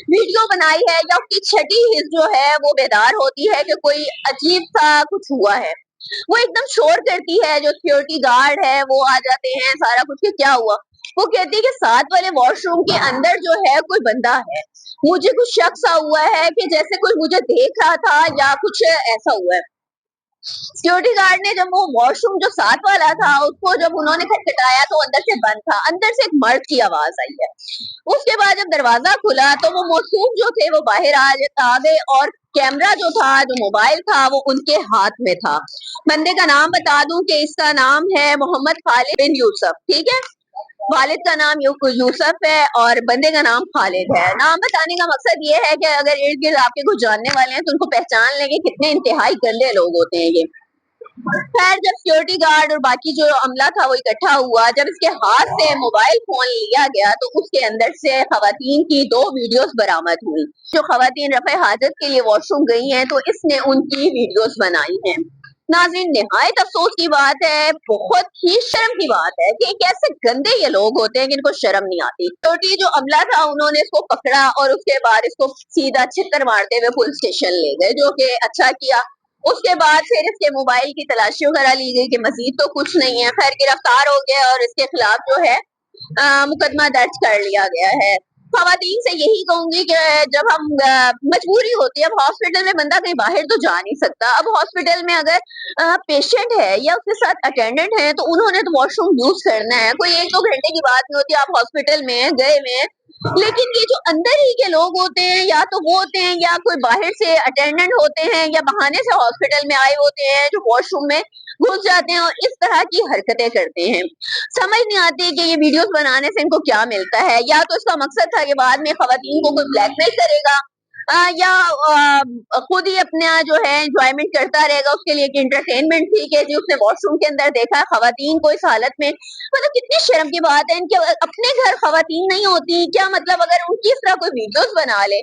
Video बनाई है या उसकी छठी हिस्स जो है वो बेदार होती है कि कोई अजीब सा कुछ हुआ है, वो एकदम शोर करती है, जो सिक्योरिटी गार्ड है वो आ जाते हैं, सारा कुछ कि क्या हुआ। वो कहती है कि साथ वाले वॉशरूम के अंदर जो है कोई बंदा है, मुझे कुछ शक सा हुआ है कि जैसे कोई मुझे देख रहा था या कुछ ऐसा हुआ है। सिक्योरिटी गार्ड ने जब वो वॉशरूम जो साथ वाला था उसको जब उन्होंने खटखटाया तो अंदर से बंद था, अंदर से एक मर्द की आवाज आई है। उसके बाद जब दरवाजा खुला तो वो मौसूफ जो थे वो बाहर आ गए और कैमरा जो था, जो मोबाइल था, वो उनके हाथ में था। बंदे का नाम बता दूं कि इसका नाम है मोहम्मद खालिद बिन यूसुफ, ठीक है। वालिद का नाम यूसुफ है और बंदे का नाम खालिद है। नाम बताने का मकसद ये है कि अगर इर्द गिर्द आपके कुछ जानने वाले हैं तो उनको पहचान लेंगे कितने इंतहाई गंदे लोग होते हैं ये। खैर, जब सिक्योरिटी गार्ड और बाकी जो अमला था वो इकट्ठा हुआ, जब इसके हाथ से मोबाइल फोन लिया गया तो उसके अंदर से खवातीन की 2 वीडियोस बरामद हुई। जो खवातीन रफ़े हाजत के लिए वॉशरूम गई हैं तो इसने उनकी वीडियोस बनाई हैं। नाज़रीन, निहायत अफसोस की बात है, बहुत ही शर्म की बात है कि कैसे गंदे ये लोग होते हैं कि इनको शर्म नहीं आती। छोटी जो अमला था उन्होंने इसको पकड़ा और उसके बाद इसको सीधा छितर मारते हुए पुलिस स्टेशन ले गए, जो कि अच्छा किया। उसके बाद फिर इसके मोबाइल की तलाशी वगैरह ली गई कि मजीद तो कुछ नहीं है। खैर, गिरफ्तार हो गया और इसके खिलाफ जो है मुकदमा दर्ज कर लिया गया है। खवातीन से यही कहूंगी कि जब हम मजबूरी होती है, अब हॉस्पिटल में बंदा कहीं बाहर तो जा नहीं सकता। अब हॉस्पिटल में अगर पेशेंट है या उसके साथ अटेंडेंट है तो उन्होंने तो वॉशरूम यूज करना है, कोई 1-2 घंटे की बात नहीं होती। आप हॉस्पिटल में गए हुए हैं, लेकिन ये जो अंदर ही के लोग होते हैं या तो वो होते हैं या कोई बाहर से अटेंडेंट होते हैं या बहाने से हॉस्पिटल में आए होते हैं जो वॉशरूम में घुस जाते हैं और इस तरह की हरकतें करते हैं। समझ नहीं आती कि ये वीडियोस बनाने से इनको क्या मिलता है। या तो इसका मकसद था कि बाद में खवातीन को कोई ब्लैकमेल करेगा या खुद ही अपना जो है एंजॉयमेंट करता रहेगा, उसके लिए कि इंटरटेनमेंट थी कि जी उसने वॉशरूम के अंदर देखा खवातीन को इस हालत में। मतलब कितनी शर्म की बात है, इनके अपने घर खवातीन नहीं होती क्या? मतलब अगर उनकी इस तरह कोई वीडियोस बना ले